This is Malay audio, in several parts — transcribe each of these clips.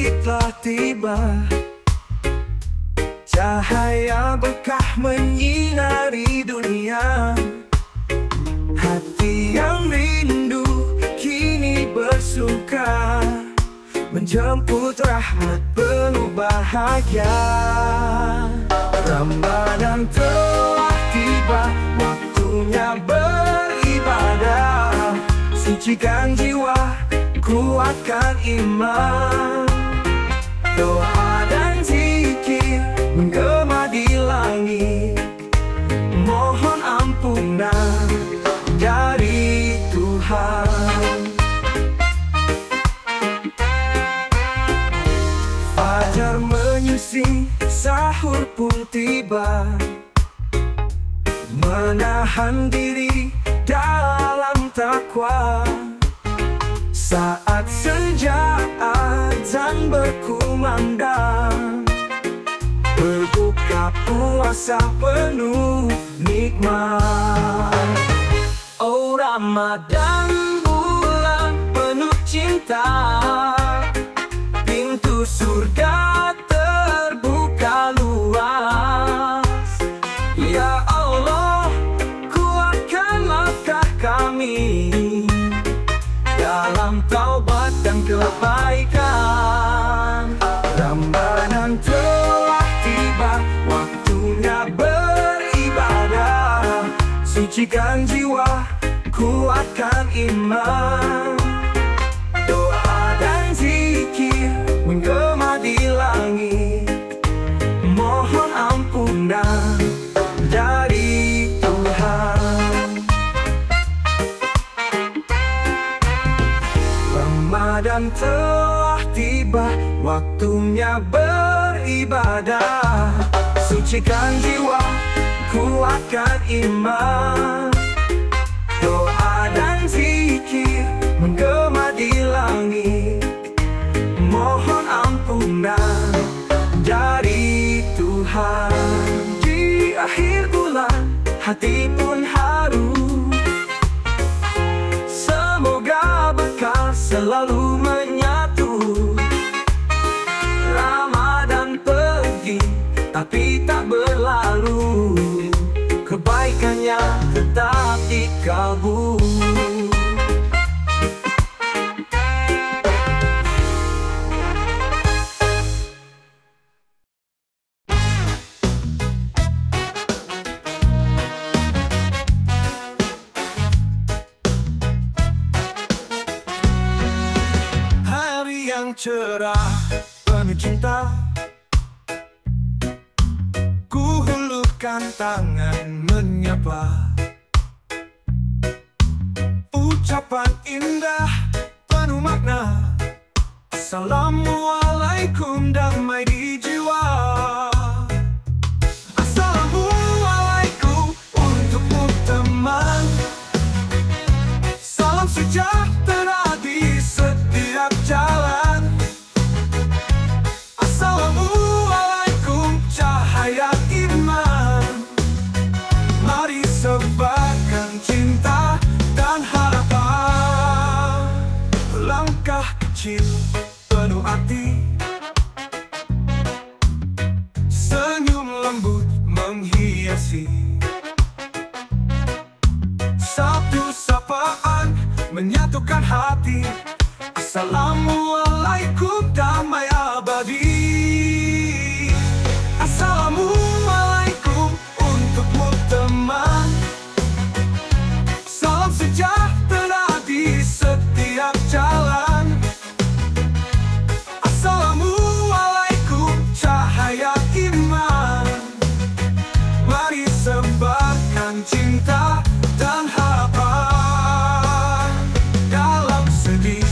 pagi telah tiba. Cahaya berkah menyinari dunia. Hati yang rindu kini bersuka, menjemput rahmat penuh bahagia. Ramadan telah tiba, waktunya beribadah. Sucikan jiwa, kuatkan iman. Doa dan zikir menggema di langit, mohon ampunan dari Tuhan. Fajar menyusing, sahur pun tiba. Menahan diri dalam takwa. Saat senja azan berkumandang, berbuka puasa penuh nikmat. Oh Ramadan, bulan penuh cinta, pintu surga terbuka luas. Ya Allah, kuatkan langkah kami dalam taubat dan kebaikan. Ramadan telah tiba, waktunya beribadah. Sucikan jiwa, kuatkan iman. Doa dan zikir menggema di langit, mohon ampunan dari Tuhan. Ramadan telah tiba, waktunya beribadah. Sucikan jiwa, kuatkan iman. Doa dan zikir menggema di langit, mohon ampunan dari Tuhan. Di akhir bulan, hati pun haru. Semoga berkah selalu menyatu. Ramadan pergi, tapi tak berlalu. Kebaikannya tetap di kalbu. Hari yang cerah, penuh cinta. Ku hulurkan tangan menyapa. Ucapan indah penuh makna. Assalamualaikum, damai di jiwa. Assalamualaikum untukmu teman. Salam sejahtera di setiap jalan. Assalamualaikum, cahaya iman. Mari sebarkan cinta dan harapan. Langkah kecil penuh arti, senyum lembut menghiasi. Satu sapaan menyatukan hati. Assalamualaikum, damai abadi. Assalamualaikum untukmu teman. Salam sejahtera di setiap jalan. Assalamualaikum, cahaya iman. Mari sebarkan cinta dan harapan. Dalam sedih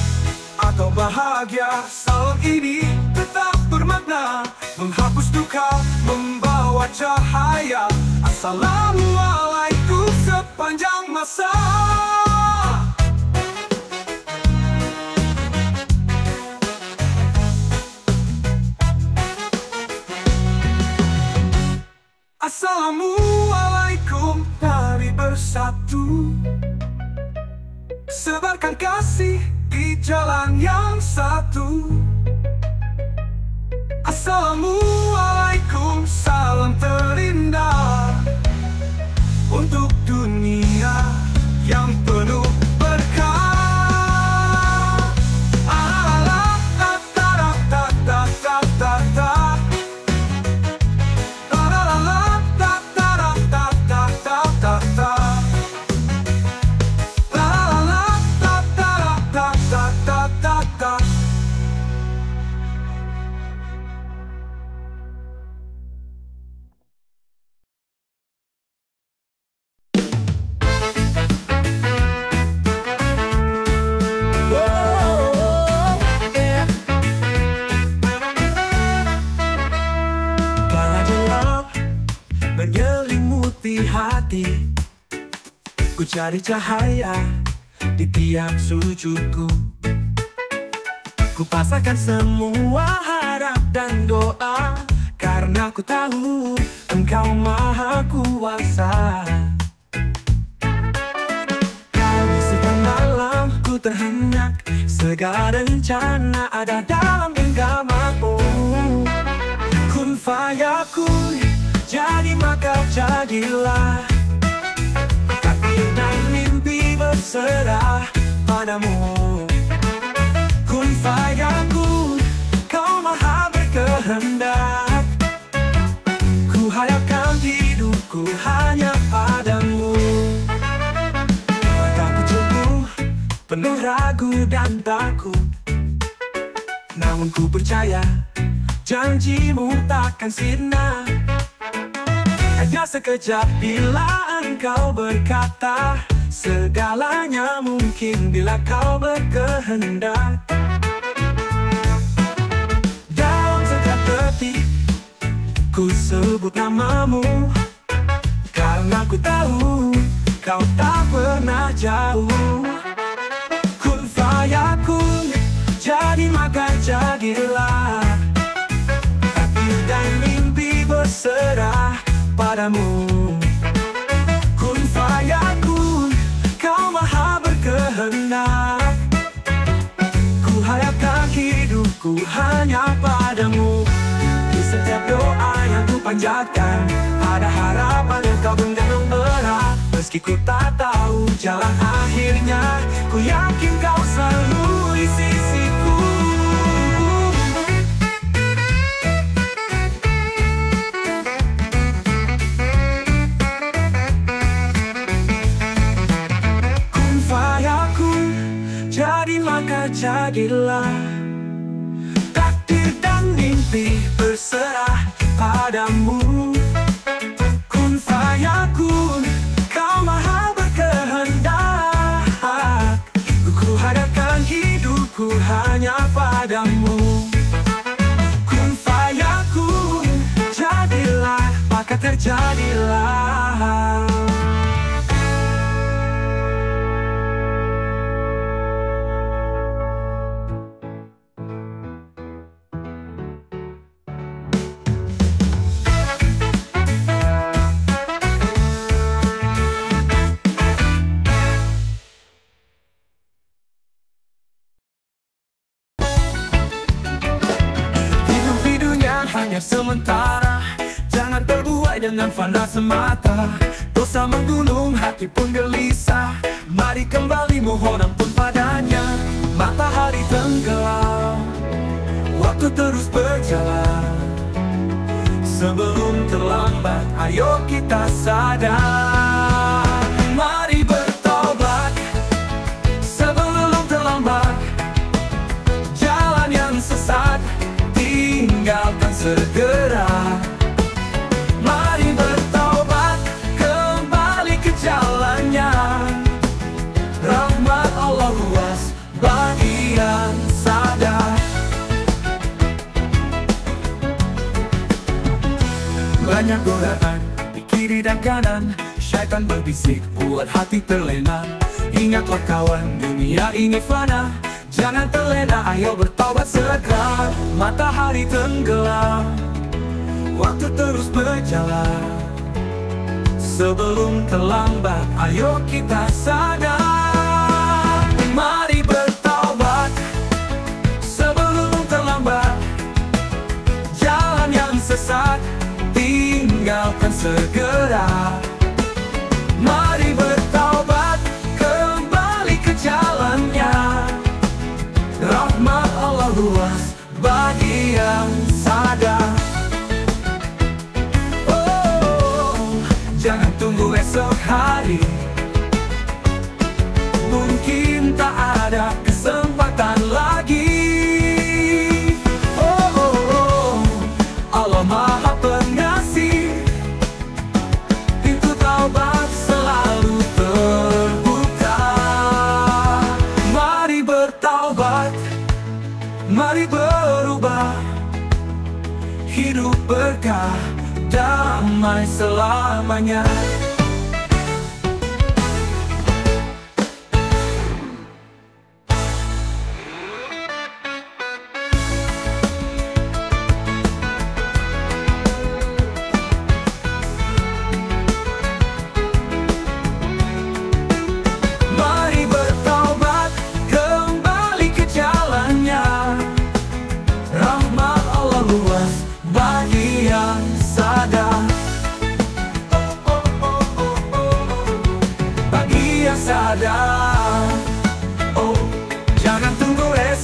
atau bahagia, salam ini tetap bermakna. Menghapus duka, membawa cahaya. Assalamualaikum sepanjang masa. Assalamualaikum, mari bersatu. Sebarkan kasih di jalan yang satu. jadi cahaya di tiap sujudku. Ku pasrahkan semua harap dan doa, karena ku tahu Engkau maha kuasa. Kau bisikan malam ku terhenyak, segala rencana ada dalam genggamanmu. Kun fayakun, jadi maka jadilah. Takdir dan mimpi berserah padamu. Kun fayakun, kau maha berkehendak. Ku hayatkan hidupku hanya padamu. Mataku jauh, penuh ragu dan takut, namun ku percaya janjimu takkan sirna. Hanya sekejap bila engkau berkata, segalanya mungkin bila kau berkehendak. Dalam setiap detik ku sebut namamu, karena ku tahu kau tak pernah jauh. Kun fayakun, jadi maka jadilah. Takdir dan mimpi berserah padamu. Kun fayakun, kau maha berkehendak. Ku hayatkan hidupku hanya padamu. Di setiap doa yang ku panjatkan, ada harapan yang kau genggam erat. Meski ku tak tahu jalan akhirnya, ku yakin kau selalu di sisiku. Kun fayakun, jadi maka jadilah. Takdir dan mimpi berserah padamu. Kun fayakun, kau maha berkehendak. Ku hadapkan hidupku hanya padamu. Kun fayakun, jadilah maka terjadilah. Hanya sementara, jangan terbuai dengan fana semata. Dosa menggunung, hati pun gelisah. Mari kembali mohon ampun padanya. Matahari tenggelam, waktu terus berjalan. Sebelum terlambat, ayo kita sadar. Mari bertobat sebelum terlambat. Jalan yang sesat tinggalkan segera. Mari bertaubat, kembali ke jalannya. Rahmat Allah luas bagi yang sadar. Banyak godaan di kiri dan kanan, syaitan berbisik buat hati terlena. Ingatlah kawan, dunia ini fana. Jangan terlena, ayo bertaubat segera. Matahari tenggelam, waktu terus berjalan. Sebelum terlambat, ayo kita sadar. Mari bertaubat sebelum terlambat. Jalan yang sesat tinggalkan segera. Mari bertaubat, kembali ke jalannya. Rahmat Allah luas bagi yang sadar. Oh, jangan tunggu esok hari, mungkin tak ada kesempatan lagi. Oh, Allah Maha Pengasih, pintu taubat selalu terbuka. Mari bertaubat, mari berubah, hidup berkah, damai selamanya.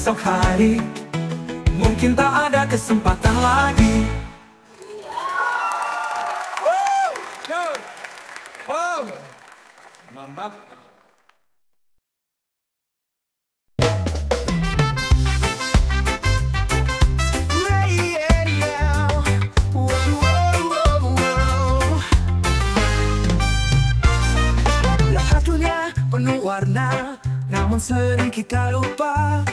esok hari mungkin tak ada kesempatan lagi. Mantap. Penuh warna, namun sering kita lupa.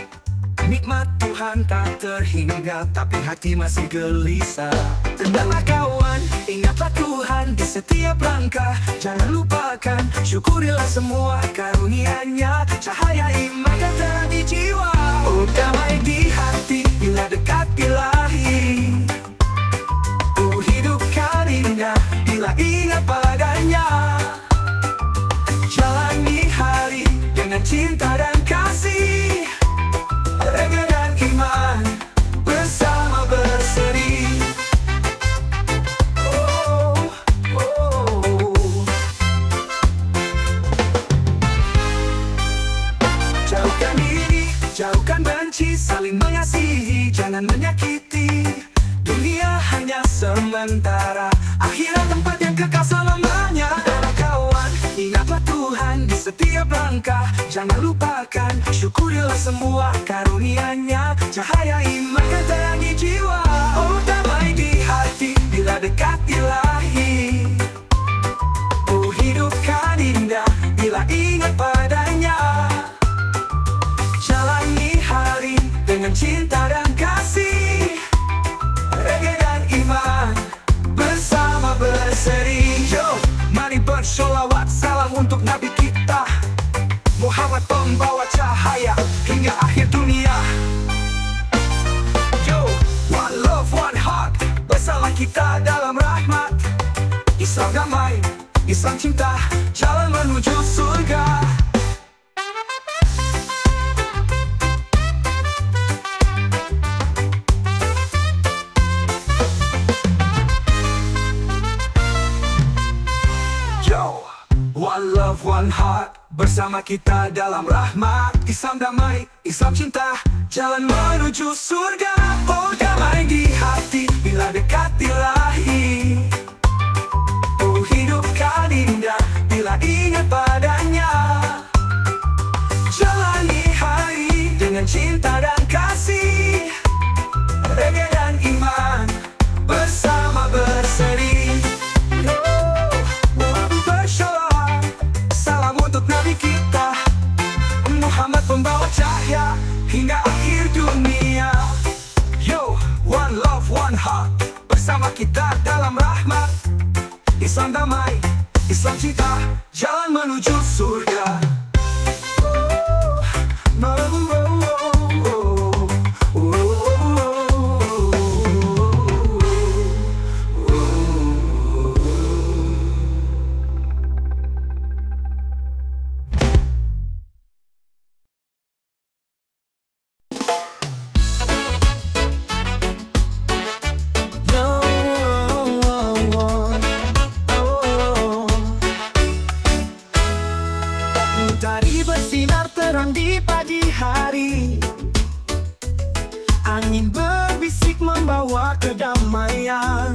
Nikmat Tuhan tak terhingga, tapi hati masih gelisah. Tenanglah kawan, ingatlah Tuhan di setiap langkah. Jangan lupakan, syukurilah semua karunia-Nya. Cahaya iman dan terang di jiwa, oh damai di hati bila dekat Ilahi. Oh hidup kan indah bila ingat padanya. Jalani hari dengan cinta dan kasih, rega dan iman bersama berseri. Jauhkan diri, jauhkan benci, saling mengasihi, jangan menyakiti. Dunia hanya sementara, akhirat tempat yang kekal selamanya. Kawan, ingatlah Tuhan di setiap langkah. Jangan lupakan, syukurilah semua karunia-Nya. Cahaya iman kan terangi jiwa, oh damai di hati bila dekat Ilahi. Oh hidup kan indah bila ingat padanya. Jalani hari dengan cinta dan kasih, rega dan iman bersama berseri. Yo, mari bersolawat, salam untuk Nabi kita Muhammad, pembawa cahaya hingga akhir dunia. Yo, one love, one heart, bersama kita dalam rahmat. Islam damai, Islam cinta, jalan menuju surga. One love, one heart, bersama kita dalam rahmat. Islam damai, Islam cinta, jalan menuju surga. Oh damai di hati bila dekat Ilahi. Oh hidup kan indah bila ingat padanya. Jalani hari dengan cinta dan kasih, rega dan iman bersama berseri. Nabi kita Muhammad, pembawa cahaya hingga akhir dunia. Yo, one love, one heart, bersama kita dalam rahmat. Islam damai, Islam cinta, jalan menuju surga. Matahari bersinar terang di pagi hari, angin berbisik membawa kedamaian.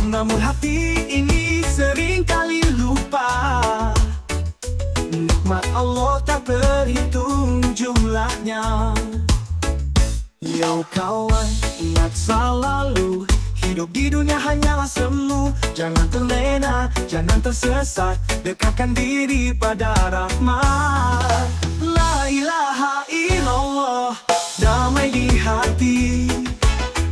Namun hati ini sering kali lupa, nikmat Allah tak berhitung jumlahnya. Yo kawan, ingat selalu, hidup di dunia hanyalah semu. Jangan terlena, jangan tersesat, dekatkan diri pada rahmat. La ilaha illallah, damai di hati.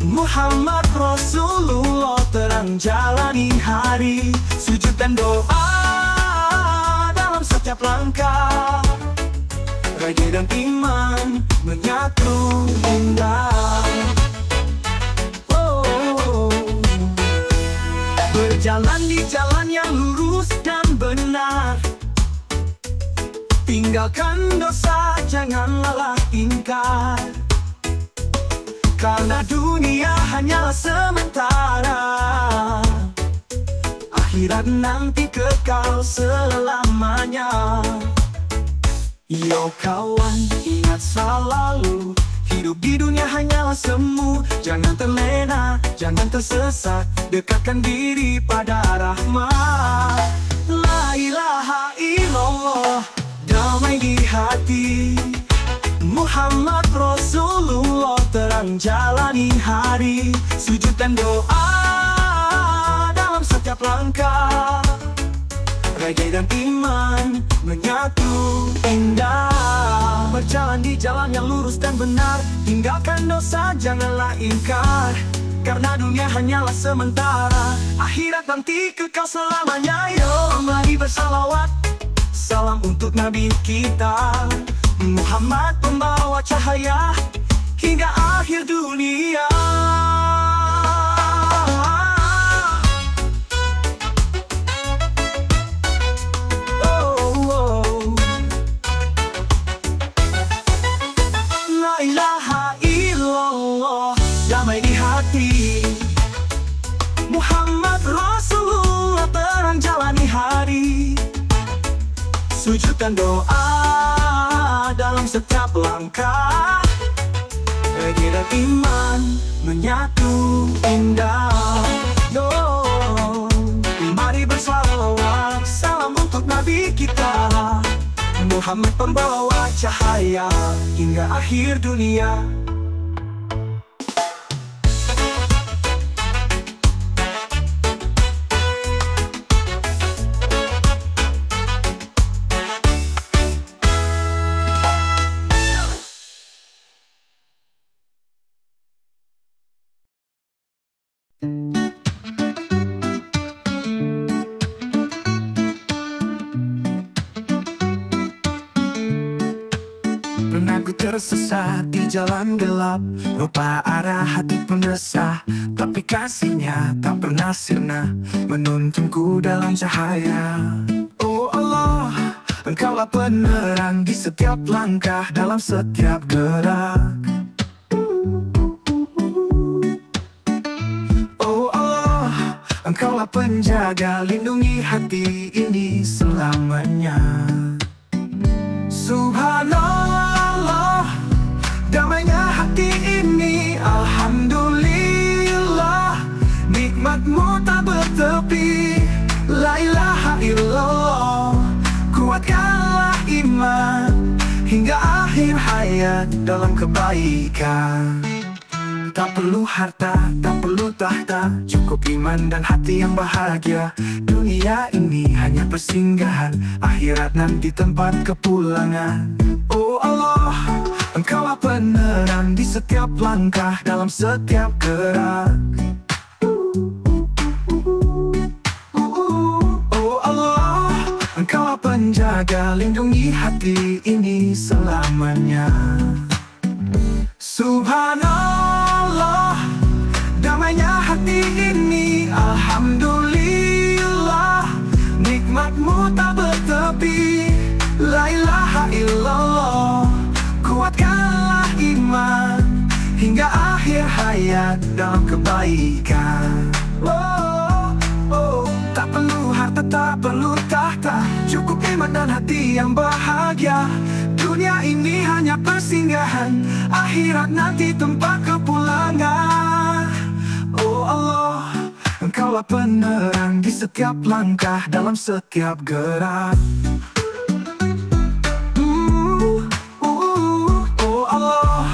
Muhammad Rasulullah, terang jalani hari. Sujud dan doa dalam setiap langkah, raja dan iman menyatu indah. Berjalan di jalan yang lurus dan benar, tinggalkan dosa, janganlah ingkar. Karena dunia hanyalah sementara, akhirat nanti kekal selamanya. Yo kawan, ingat selalu, hidup di dunia hanyalah semu. Jangan terlena, jangan tersesat, dekatkan diri pada rahmat. La ilaha illallah, damai di hati. Muhammad Rasulullah, terang jalani hari. Sujud dan doa dalam setiap langkah. Reggae dan iman menyatu indah. Berjalan di jalan yang lurus dan benar. Tinggalkan dosa, janganlah ingkar, karena dunia hanyalah sementara. Akhirat nanti kekal selamanya. Yo, mari bersalawat, salam untuk Nabi kita Muhammad, pembawa cahaya hingga akhir dunia. La ilaha illallah, damai di hati. Muhammad Rasulullah, terang jalani hari. Sujud dan doa dalam setiap langkah. Reggae dan iman menyatu indah. Oh, mari bersalawat, salam untuk Nabi kita Muhammad, pembawa cahaya hingga akhir dunia. Pernah ku tersesat di jalan gelap, lupa arah, hati pun resah. Tapi kasihnya tak pernah sirna, menuntunku dalam cahaya. Oh Allah, Engkaulah penerang di setiap langkah, dalam setiap gerak. Oh Allah, Engkaulah penjaga, lindungi hati ini selamanya. Subhanallah, damainya hati ini. Alhamdulillah, nikmatmu tak bertepi. La ilaha illallah, kuatkanlah iman hingga akhir hayat dalam kebaikan. Tak perlu harta, tak perlu tahta, cukup iman dan hati yang bahagia. Dunia ini hanya persinggahan, akhirat nanti tempat kepulangan. Oh Allah, Engkaulah penerang di setiap langkah, dalam setiap gerak. Oh Allah, Engkaulah penjaga, lindungi hati ini selamanya. Subhanallah, damainya hati ini. Alhamdulillah, nikmatmu tak bertepi. La ilaha illallah, kuatkanlah iman hingga akhir hayat dalam kebaikan. Oh, oh, tak perlu harta, tak perlu tahta, cukup iman dan hati yang bahagia. Dunia ini hanya persinggahan, akhirat nanti tempat kepulangan. Oh Allah, Engkaulah penerang di setiap langkah, dalam setiap gerak. Oh Allah,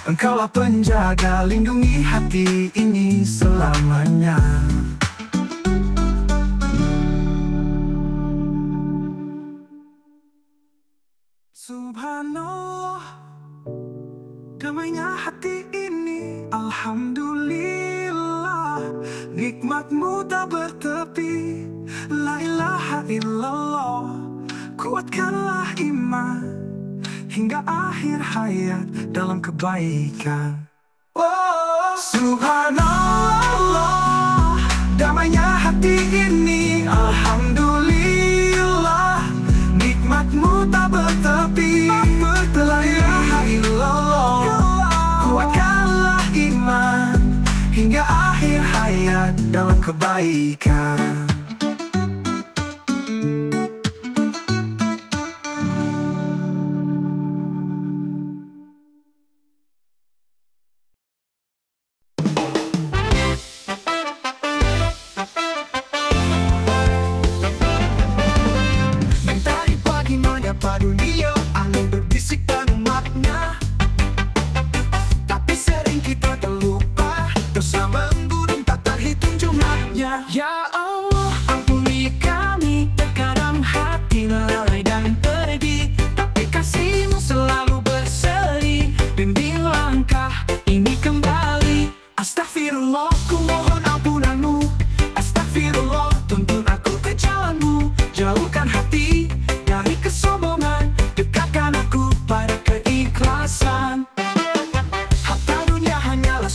Engkaulah penjaga, lindungi hati ini selamanya. Subhanallah, damainya hati ini. Alhamdulillah, nikmatmu tak bertepi. La ilaha illallah, kuatkanlah iman hingga akhir hayat dalam kebaikan. Oh, Subhanallah, damainya hati ini. Alhamdulillah, nikmatmu tak bertepi. La ilaha illallah, kuatkanlah iman hingga akhir hayat dalam kebaikan.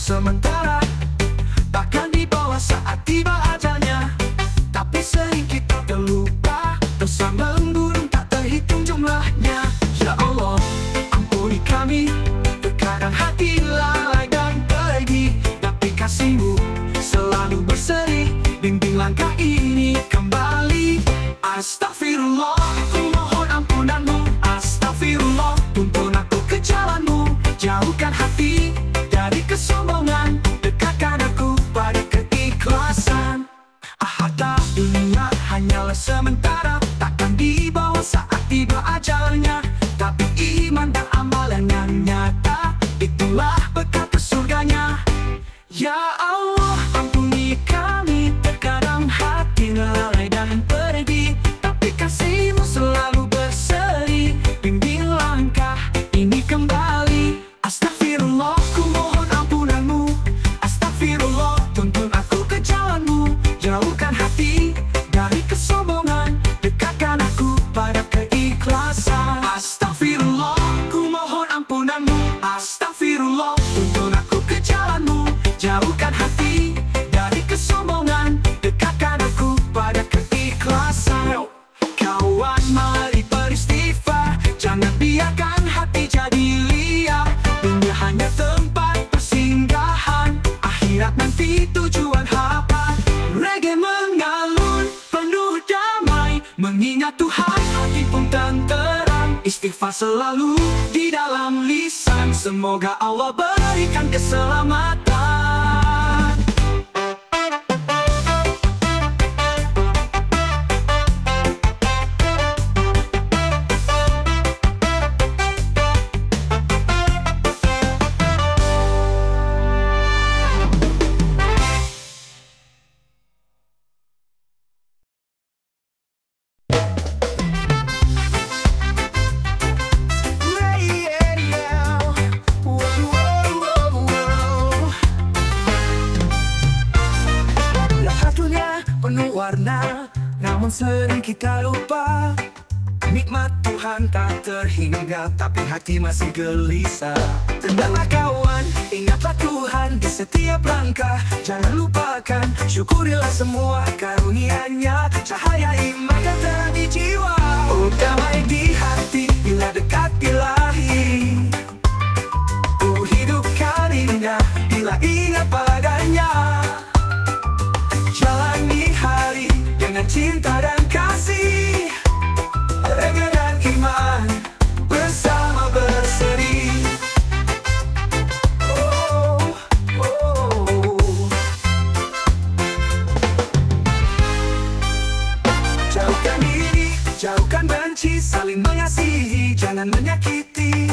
sementara, takkan dibawa saat tiba ajalnya. Tapi sering kita terlupa, dosa mengurung tak terhitung jumlahnya. Ya Allah, ampuni kami, terkadang hati lalai dan pergi. Tapi kasih-Mu selalu berseri, bimbing langkah ini kembali. Astagfirullah, ku mohon ampunan-Mu. Astagfirullah, tuntun aku ke jalan-Mu. Jauhkan hati dari kesombongan, dekatkan aku pada keikhlasan. Harta dunia hanyalah sementara, takkan dibawa saat tiba ajalnya. Tapi iman dan amalan yang nyata, itulah bekal ke surganya. Ya Allah, ampuni kami, terkadang hati lalai dan pergi. Tapi kasih-Mu selalu berseri, bimbing langkah ini kembali. Astagfirullah, ku mohon ampunan-Mu. Astagfirullah, tuntun aku ke jalan-Mu. Jauhkan hati dari kesombongan, dekatkan aku pada keikhlasan. Astagfirullah, ku mohon ampunan-Mu. Astagfirullah, tuntun aku ke jalan-Mu. Jauhkan hati dari kesombongan, dekatkan aku pada keikhlasan. Kawan, mari beristighfar, jangan biarkan hati jadi liar. Dunia hanya tempat persinggahan, akhirat nanti tujuan harapan. Reggae mengalun penuh damai, mengingat Tuhan hati pun tenteram. Istighfar selalu di dalam lisan, semoga Allah berikan keselamatan. Penuh warna, namun sering kita lupa. Nikmat Tuhan tak terhingga, tapi hati masih gelisah. Tenanglah kawan, ingatlah Tuhan di setiap langkah. Jangan lupakan, syukurilah semua karunia-Nya. Cahaya iman dan terang di jiwa, oh damai di hati bila dekat Ilahi. Oh hidupkan indah bila ingat padanya. Jalani hari dengan cinta dan kasih, rega dan iman bersama berseri. Oh, oh. Jauhkan diri, jauhkan benci, saling mengasihi, jangan menyakiti.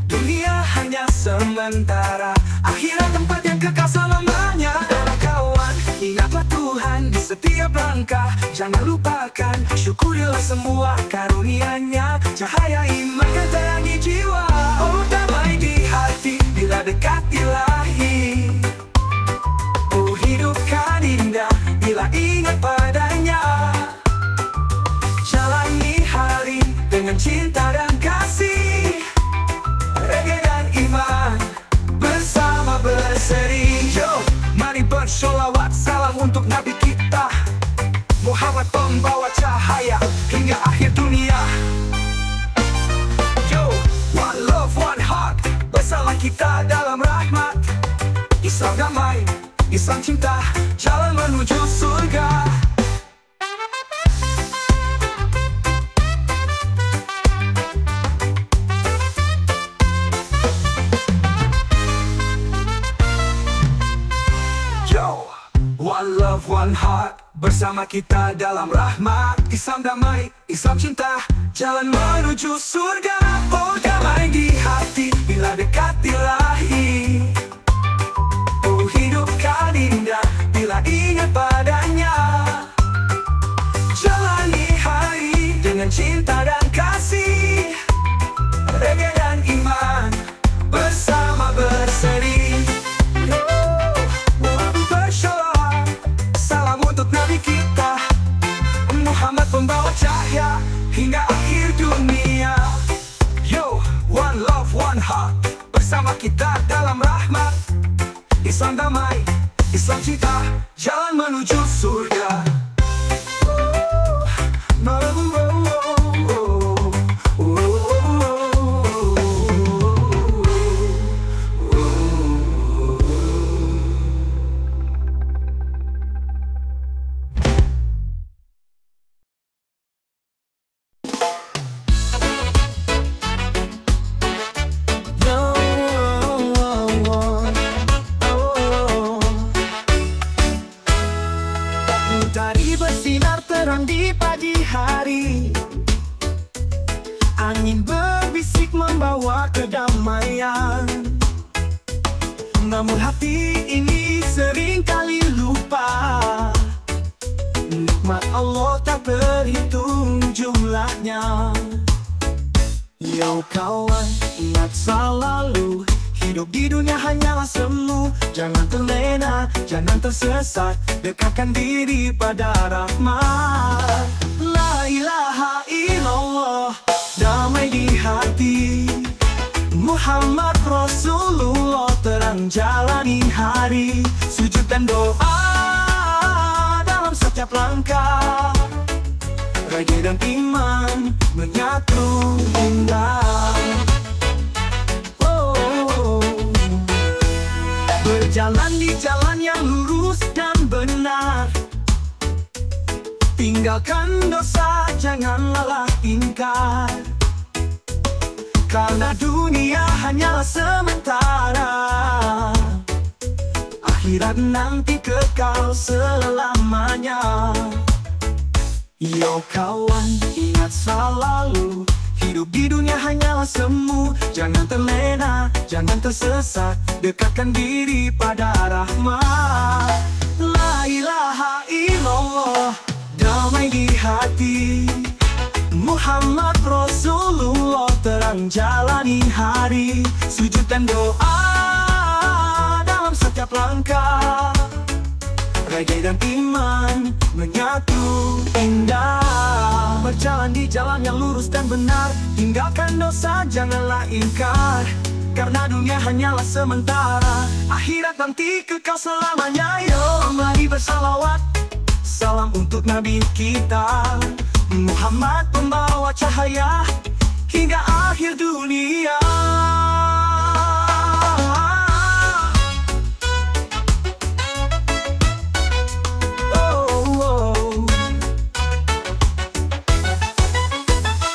Dunia hanya sementara, akhirat tempat yang kekal selamanya. Kawan, ingatlah Tuhan di setiap langkah. Jangan lupakan, syukurilah semua karunia-Nya. Cahaya iman kan terangi jiwa, oh damai di hati bila dekat Ilahi. Oh hidupkan indah bila ingat padanya. Jalani hari dengan cinta dan kasih, rega dan iman bersama berseri. Yo, mari bersolawat, salam untuk Nabi kita Muhammad, pembawa cahaya hingga akhir dunia. Yo, one love, one heart, bersama kita dalam rahmat. Islam damai, Islam cinta, jalan menuju surga. One love, one heart, bersama kita dalam rahmat. Islam damai, Islam cinta, jalan menuju surga. Oh damai di hati bila dekat Ilahi. Oh hidupkan indah bila ingat padanya. Jalani hari dengan cinta dan kasih, rega dan iman bersama berseri. Kita Muhammad, pembawa cahaya hingga akhir dunia. Yo, one love, one heart, bersama kita dalam rahmat. Islam damai, Islam cinta, jalan menuju surga. Matahari bersinar terang di pagi hari, angin berbisik membawa kedamaian. Namun hati ini seringkali lupa, nikmat Allah tak terhitung jumlahnya. Yo kawan, ingat selalu, hidup di dunia hanyalah semu. Jangan terlena, jangan tersesat, dekatkan diri pada rahmat. La ilaha illallah, damai di hati. Muhammad Rasulullah, terang jalani hari. Sujud dan doa dalam setiap langkah, raja dan iman menyatu indah. Berjalan di jalan yang lurus dan benar, tinggalkan dosa, janganlah ingkar. Karena dunia hanyalah sementara, akhirat nanti kekal selamanya. Yo kawan, ingat selalu, hidup di dunia hanyalah semu. Jangan terlena, jangan tersesat, dekatkan diri pada rahmat. La ilaha illallah, damai di hati. Muhammad Rasulullah, terang jalani hari. Sujud dan doa dalam setiap langkah, raja dan iman menyatu indah. Berjalan di jalan yang lurus dan benar, tinggalkan dosa, janganlah ingkar. Karena dunia hanyalah sementara, akhirat nanti kekal selamanya. Yo, mari bersalawat, salam untuk Nabi kita Muhammad, pembawa cahaya hingga akhir dunia.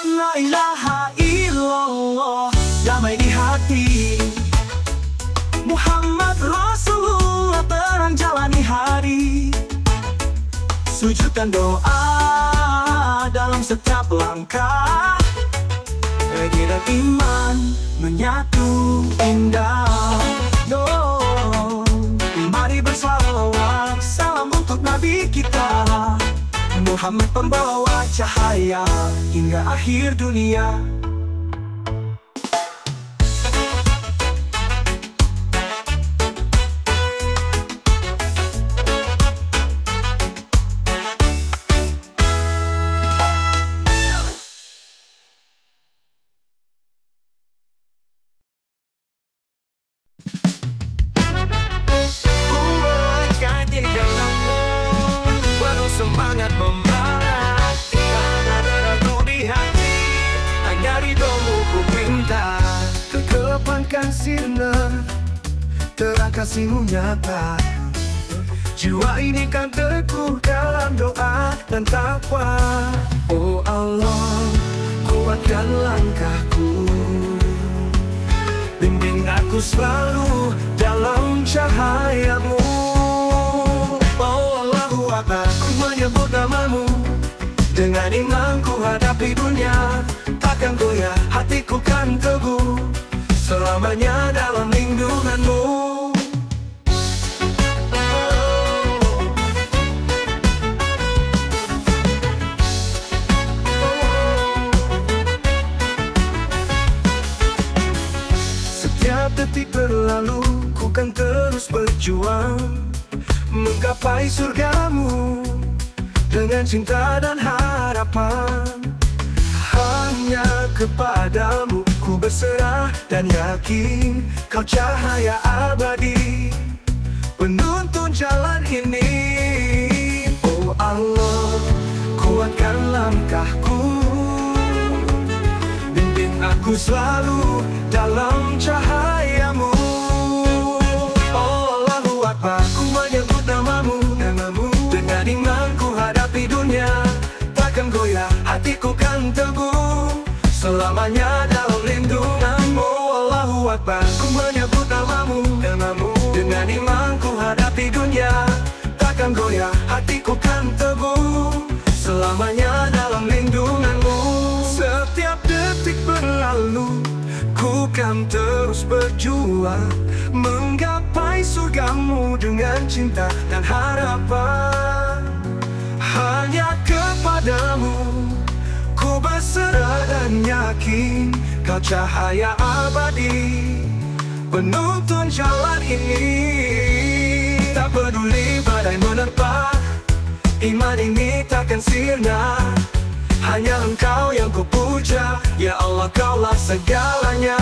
La ilaha illallah, damai di hati. Muhammad Rasulullah, terang jalani hari. Sujud dan doa dalam setiap langkah, raja dan iman menyatu indah. Mari bersalawat, salam untuk Nabi kita Muhammad, pembawa cahaya hingga akhir dunia. Semangat membara, karena darahku di hati. Hanya ridhomu ku minta, kedepankan sinar, terang kasihmu nyata. Jiwa ini kan teguh dalam doa dan takwa. Oh Allah, kuatkan langkahku, bimbing aku selalu dalam cahayamu. Aku menyebut namamu, dengan iman ku hadapi dunia. Takkan goyah, hatiku kan teguh, selamanya dalam lindunganmu. Setiap detik berlalu, ku kan terus berjuang menggapai surgamu dengan cinta dan harapan. Hanya kepadamu ku berserah dan yakin, kau cahaya abadi. Ku selalu dalam cahayamu. Oh Allahu Akbar, ku menyebut namamu. Dengan iman ku hadapi dunia, takkan goyah, hatiku kan teguh selamanya dalam lindunganmu. Allahu Akbar, ku menyebut namamu. Dengan iman ku hadapi dunia, takkan goyah, hatiku kan teguh selamanya dalam lindunganmu. Setiap detik berlalu, ku kan terus berjuang menggapai surgamu dengan cinta dan harapan. Hanya kepadamu ku berserah dan yakin, kau cahaya abadi penuntun jalan ini. Tak peduli badai menerpa, iman ini takkan sirna. Hanya Engkau yang ku puja, ya Allah Kaulah segalanya.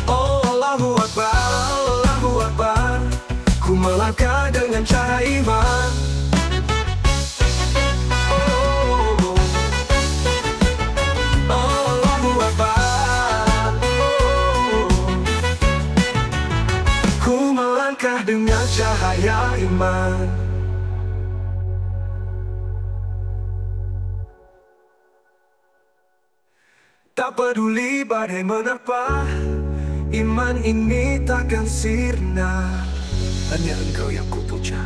Oh Allahu Akbar, Allahu Akbar, ku melangkah dengan cara iman. Oh Allahu Akbar, ku melangkah dengan cahaya iman. Tak peduli badai menerpa, iman ini takkan sirna. Hanya Engkau yang ku puja.